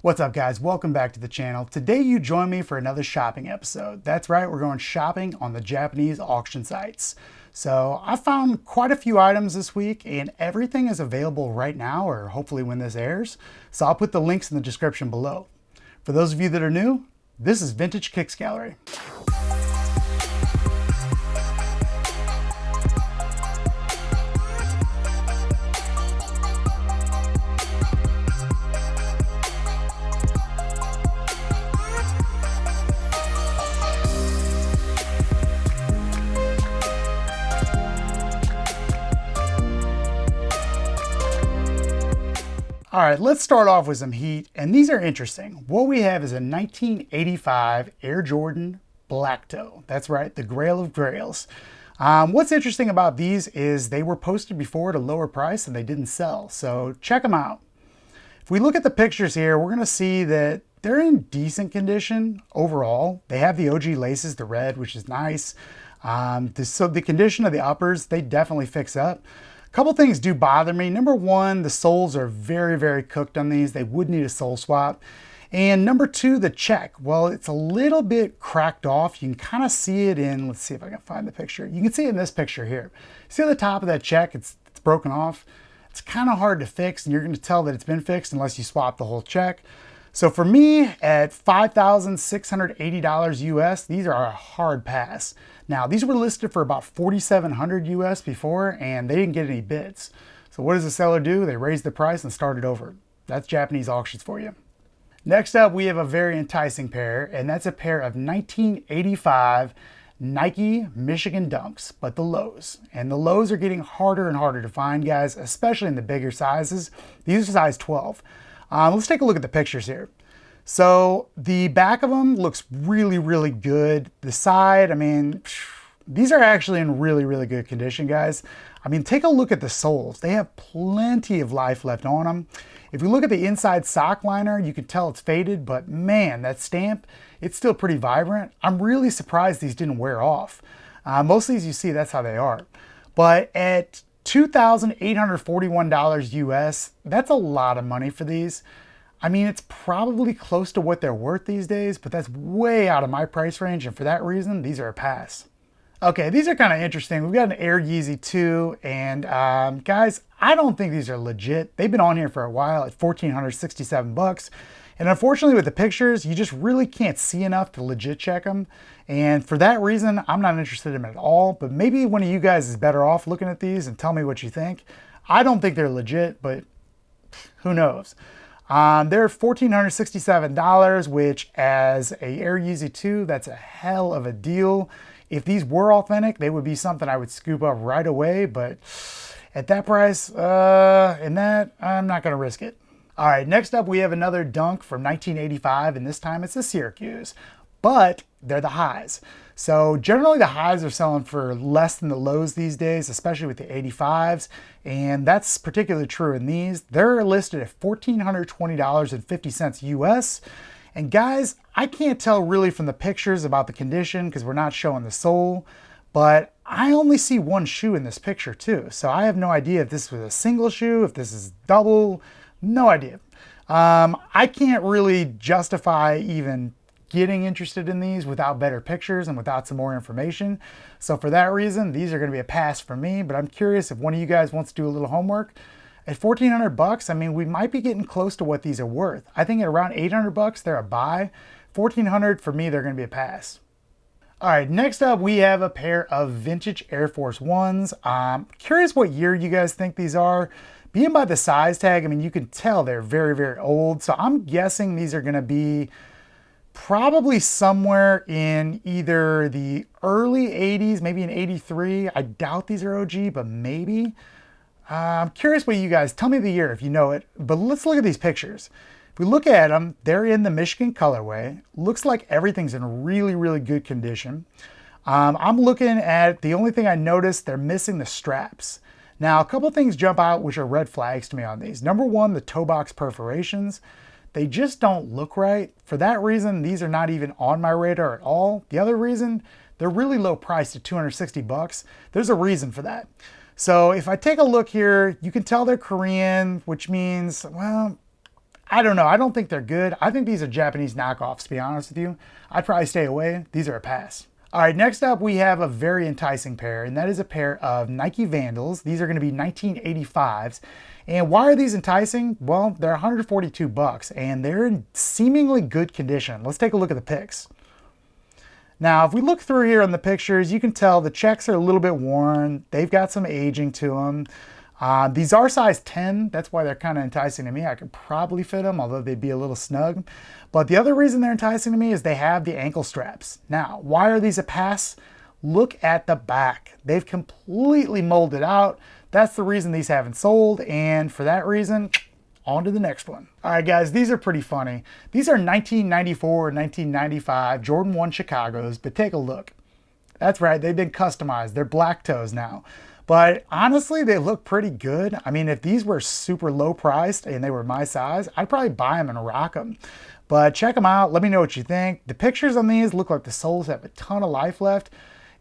What's up guys, welcome back to the channel. Today you join me for another shopping episode. That's right, we're going shopping on the Japanese auction sites. So I found quite a few items this week and everything is available right now, or hopefully when this airs. So I'll put the links in the description below. For those of you that are new, this is Vintage Kicks Gallery. All right, let's start off with some heat, and these are interesting. What we have is a 1985 Air Jordan Black Toe. That's right, the Grail of Grails. What's interesting about these is they were posted before at a lower price and they didn't sell, so check them out. If we look at the pictures here, we're gonna see that they're in decent condition overall. They have the OG laces, the red, which is nice. So the condition of the uppers, they definitely fix up. A couple things do bother me. Number one, the soles are very, very cooked on these. They would need a sole swap. And number two, the check. Well, it's a little bit cracked off. You can kind of see it in, let's see if I can find the picture. You can see it in this picture here. See the top of that check, it's broken off. It's kind of hard to fix, and you're going to tell that it's been fixed unless you swap the whole check. So for me, at $5,680 US, these are a hard pass. Now, these were listed for about $4,700 US before, and they didn't get any bids. So what does the seller do? They raise the price and start it over. That's Japanese auctions for you. Next up, we have a very enticing pair, and that's a pair of 1985 Nike Michigan Dunks, but the lows. And the lows are getting harder and harder to find, guys, especially in the bigger sizes. These are size 12. Let's take a look at the pictures here. So the back of them looks really, really good. The side, I mean, these are actually in really, really good condition, guys. I mean, take a look at the soles. They have plenty of life left on them. If you look at the inside sock liner, you can tell it's faded, but man, that stamp, it's still pretty vibrant. I'm really surprised these didn't wear off. Most of these you see, that's how they are. But at $2,841 US, that's a lot of money for these. I mean, it's probably close to what they're worth these days, but that's way out of my price range, and for that reason, these are a pass. Okay, these are kind of interesting. We've got an Air Yeezy 2, and guys, I don't think these are legit. They've been on here for a while at $1,467. And unfortunately with the pictures, you just really can't see enough to legit check them. And for that reason, I'm not interested in them at all, but maybe one of you guys is better off looking at these and tell me what you think. I don't think they're legit, but who knows? They're $1,467, which as a Air Yeezy 2, that's a hell of a deal. If these were authentic, they would be something I would scoop up right away, but at that price, I'm not gonna risk it. All right, next up we have another dunk from 1985, and this time it's a Syracuse, but they're the highs. So generally the highs are selling for less than the lows these days, especially with the 85s, and that's particularly true in these. They're listed at $1,420.50 US. And guys, I can't tell really from the pictures about the condition because we're not showing the sole, but I only see one shoe in this picture too. So I have no idea if this was a single shoe, if this is double, no idea. I can't really justify even getting interested in these without better pictures and without some more information. So for that reason, these are gonna be a pass for me, but I'm curious if one of you guys wants to do a little homework. At $1,400, I mean, we might be getting close to what these are worth. I think at around $800, they're a buy. $1,400 for me, they're gonna be a pass. All right, next up, we have a pair of vintage Air Force Ones. Curious what year you guys think these are. Being by the size tag, I mean, you can tell they're very, very old. So I'm guessing these are gonna be probably somewhere in either the early 80s, maybe in 83. I doubt these are OG, but maybe. I'm curious what you guys, tell me the year if you know it, but let's look at these pictures. If we look at them, they're in the Michigan colorway. Looks like everything's in really, really good condition. I'm looking at, the only thing I noticed, they're missing the straps. Now, a couple things jump out which are red flags to me on these. Number one, the toe box perforations. They just don't look right. For that reason, these are not even on my radar at all. The other reason, they're really low priced at $260. There's a reason for that. So if I take a look here, you can tell they're Korean, which means, well, I don't know. I don't think they're good. I think these are Japanese knockoffs, to be honest with you. I'd probably stay away. These are a pass. All right, next up we have a very enticing pair, and that is a pair of Nike Vandals. These are going to be 1985s. And why are these enticing? Well, they're 142 bucks, and they're in seemingly good condition. Let's take a look at the pics. Now, if we look through here on the pictures, you can tell the checks are a little bit worn. They've got some aging to them. These are size 10. That's why they're kind of enticing to me. I could probably fit them, although they'd be a little snug. But the other reason they're enticing to me is they have the ankle straps. Now, why are these a pass? Look at the back. They've completely molded out. That's the reason these haven't sold. And for that reason, on to the next one. All right, guys, these are pretty funny. These are 1994 and 1995 Jordan 1 Chicagos, but take a look. That's right, they've been customized. They're black toes now. But honestly, they look pretty good. I mean, if these were super low priced and they were my size, I'd probably buy them and rock them. But check them out. Let me know what you think. The pictures on these look like the soles have a ton of life left.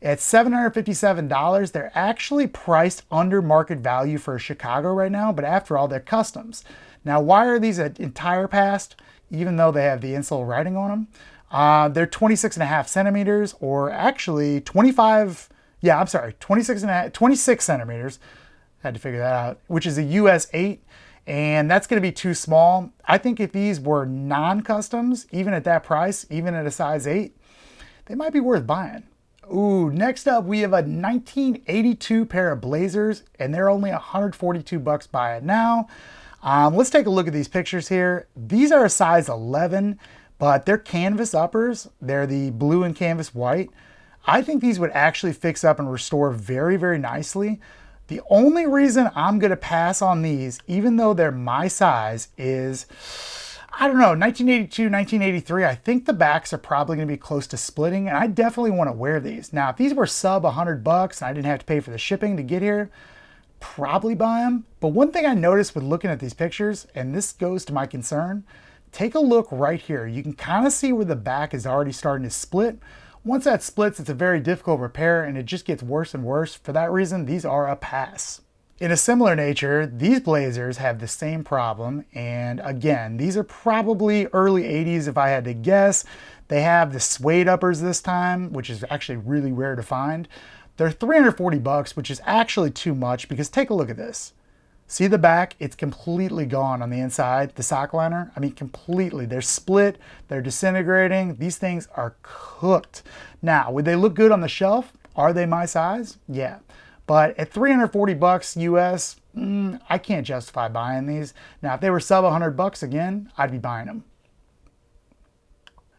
At $757, they're actually priced under market value for a Chicago right now, but after all, they're customs. Now, why are these an entire pass, even though they have the insole writing on them? They're 26.5 centimeters, or actually 26 centimeters. Had to figure that out, which is a US 8, and that's going to be too small. I think if these were non-customs, even at that price, even at a size 8, they might be worth buying. Ooh, next up we have a 1982 pair of Blazers, and they're only 142 bucks by it now. Let's take a look at these pictures here. These are a size 11, but they're canvas uppers. They're the blue and canvas white. I think these would actually fix up and restore very, very nicely. The only reason I'm going to pass on these, even though they're my size, is, I don't know, 1982, 1983, I think the backs are probably going to be close to splitting, and I definitely want to wear these. Now, if these were sub 100 bucks and I didn't have to pay for the shipping to get here, probably buy them. But one thing I noticed with looking at these pictures, and this goes to my concern, take a look right here. You can kind of see where the back is already starting to split. Once that splits, it's a very difficult repair, and it just gets worse and worse. For that reason, these are a pass. In a similar nature, these Blazers have the same problem, and again, these are probably early 80s if I had to guess. They have the suede uppers this time, which is actually really rare to find. They're 340 bucks, which is actually too much, because take a look at this. See the back? It's completely gone on the inside, the sock liner. I mean, completely. They're split, they're disintegrating. These things are cooked. Now, would they look good on the shelf? Are they my size? Yeah. But at 340 bucks US, I can't justify buying these. Now, if they were sub 100 bucks again, I'd be buying them.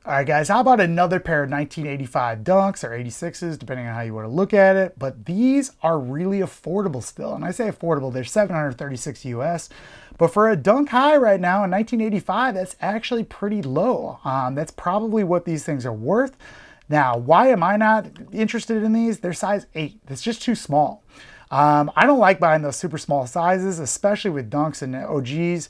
All right, guys, how about another pair of 1985 Dunks or 86s, depending on how you want to look at it. But these are really affordable still. And I say affordable, they're 736 US. But for a Dunk High right now in 1985, that's actually pretty low. That's probably what these things are worth. Now, why am I not interested in these? They're size 8. That's just too small. I don't like buying those super small sizes, especially with Dunks and OGs.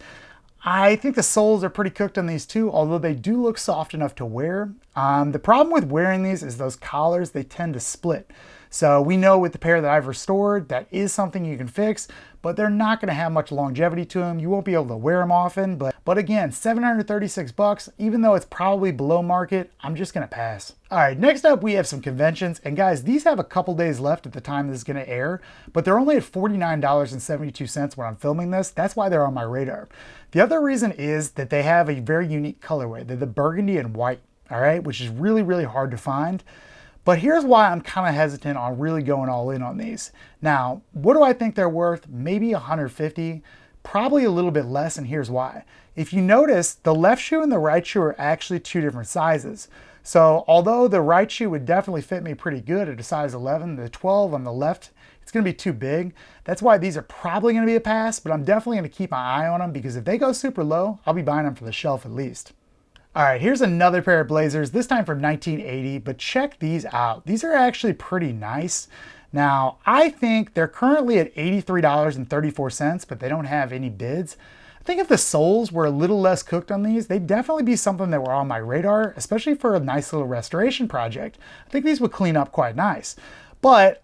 I think the soles are pretty cooked on these too, although they do look soft enough to wear. The problem with wearing these is those collars, they tend to split. So we know with the pair that I've restored, that is something you can fix, but they're not gonna have much longevity to them. You won't be able to wear them often, but again, 736 bucks, even though it's probably below market, I'm just gonna pass. All right, next up we have some conventions, and guys, these have a couple days left at the time this is gonna air, but they're only at $49.72 when I'm filming this. That's why they're on my radar. The other reason is that they have a very unique colorway. They're the burgundy and white, all right, which is really, really hard to find. But here's why I'm kind of hesitant on really going all in on these. Now, what do I think they're worth? Maybe 150, probably a little bit less, and here's why. If you notice, the left shoe and the right shoe are actually two different sizes. So although the right shoe would definitely fit me pretty good at a size 11, the 12 on the left, it's gonna be too big. That's why these are probably gonna be a pass, but I'm definitely gonna keep my eye on them, because if they go super low, I'll be buying them for the shelf at least. All right, here's another pair of Blazers, this time from 1980, but check these out. These are actually pretty nice. Now, I think they're currently at $83.34, but they don't have any bids. I think if the soles were a little less cooked on these, they'd definitely be something that were on my radar, especially for a nice little restoration project. I think these would clean up quite nice. But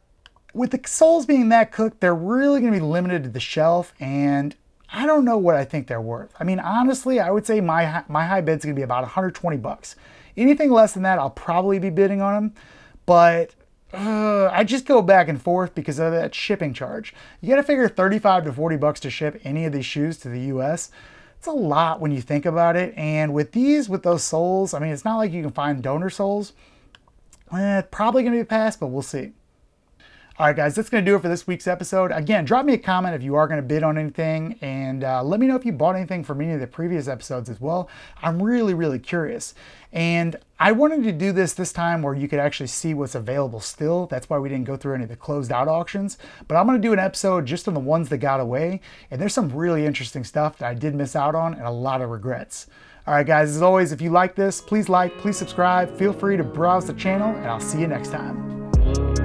with the soles being that cooked, they're really gonna be limited to the shelf, and I don't know what I think they're worth. I mean, honestly, I would say my high bid's gonna be about 120 bucks. Anything less than that, I'll probably be bidding on them. But I just go back and forth because of that shipping charge. You gotta figure 35 to 40 bucks to ship any of these shoes to the US. It's a lot when you think about it. And with these, with those soles, I mean, it's not like you can find donor soles. Probably gonna be a pass, but we'll see. All right, guys, that's going to do it for this week's episode. Again, drop me a comment if you are going to bid on anything, and let me know if you bought anything from any of the previous episodes as well. I'm really, really curious. And I wanted to do this time where you could actually see what's available still. That's why we didn't go through any of the closed out auctions. But I'm going to do an episode just on the ones that got away. And there's some really interesting stuff that I did miss out on and a lot of regrets. All right, guys, as always, if you like this, please like, please subscribe. Feel free to browse the channel, and I'll see you next time.